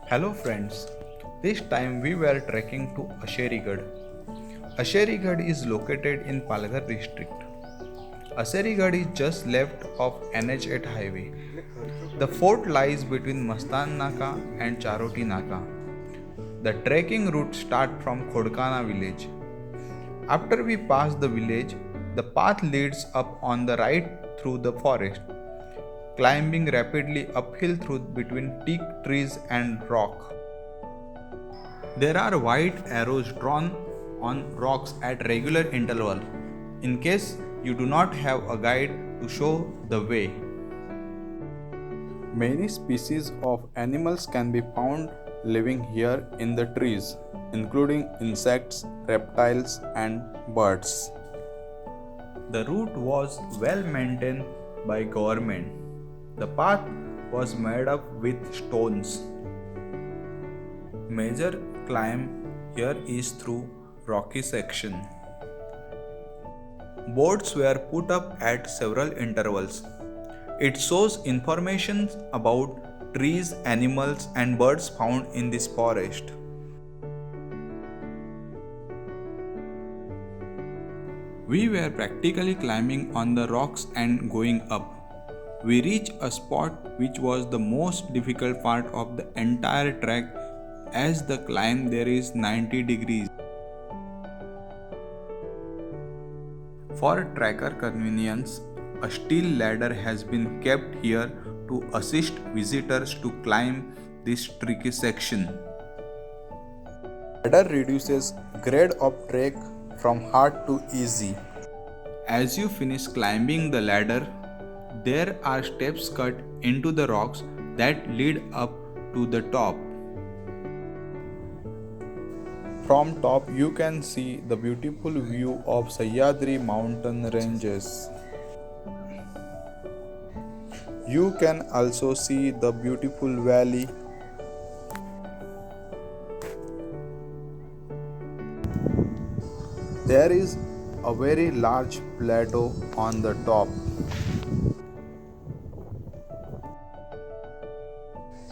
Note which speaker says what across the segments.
Speaker 1: Hello friends, this time we were trekking to Asherigad. Asherigad is located in Palghar district. Asherigad is just left of NH8 highway. The fort lies between Mastan Naka and Charoti Naka. The trekking route starts from Khodkana village. After we pass the village, the path leads up on the right through the forest, climbing rapidly uphill through between teak trees and rock. There are white arrows drawn on rocks at regular interval in case you do not have a guide to show the way. Many species of animals can be found living here in the trees, including insects, reptiles, and birds. The route was well maintained by government. The path was made up with stones. Major climb here is through rocky section. Boards were put up at several intervals. It shows information about trees, animals and birds found in this forest. We were practically climbing on the rocks and going up. We reached a spot which was the most difficult part of the entire trek, as the climb there is 90 degrees. For tracker convenience, a steel ladder has been kept here to assist visitors to climb this tricky section. Ladder reduces grade of trek from hard to easy. As you finish climbing the ladder, there are steps cut into the rocks that lead up to the top. From top you can see the beautiful view of Sahyadri mountain ranges. You can also see the beautiful valley. There is a very large plateau on the top.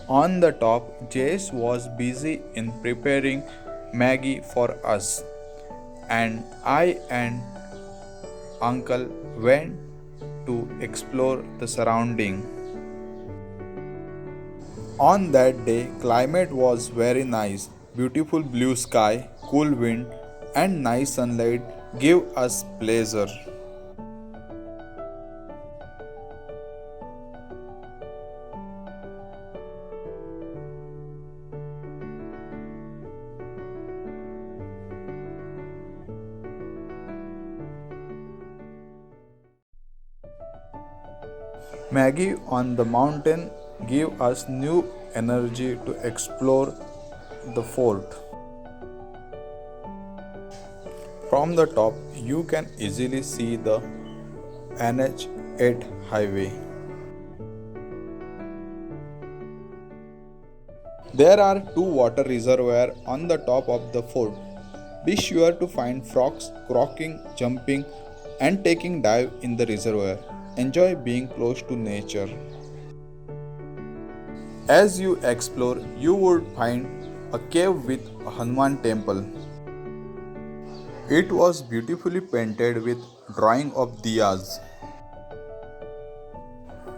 Speaker 1: On the top, Jace was busy in preparing Maggie for us, and I and Uncle went to explore the surrounding. On that day, climate was very nice. Beautiful blue sky, cool wind, and nice sunlight give us pleasure. Maggie on the mountain gave us new energy to explore the fort. From the top, you can easily see the NH8 highway. There are two water reservoirs on the top of the fort. Be sure to find frogs croaking, jumping, and taking dive in the reservoir. Enjoy being close to nature. As you explore, you would find a cave with a Hanuman temple. It was beautifully painted with drawing of diyas.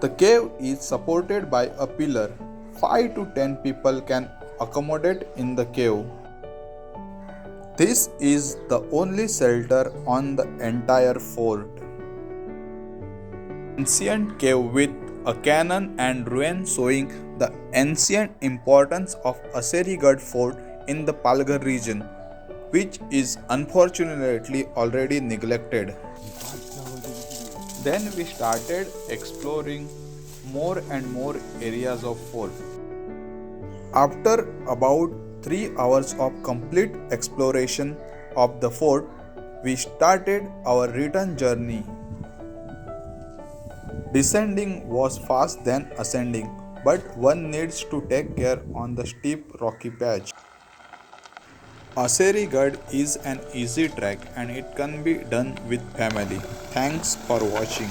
Speaker 1: The cave is supported by a pillar. 5 to 10 people can accommodate in the cave. This is the only shelter on the entire fort. Ancient cave with a cannon and ruin showing the ancient importance of Asherigad fort in the Palghar region, which is unfortunately already neglected. Then we started exploring more and more areas of fort. After about 3 hours of complete exploration of the fort, we started our return journey. Descending was fast than ascending, but one needs to take care on the steep rocky patch. Asherigad is an easy trek and it can be done with family. Thanks for watching.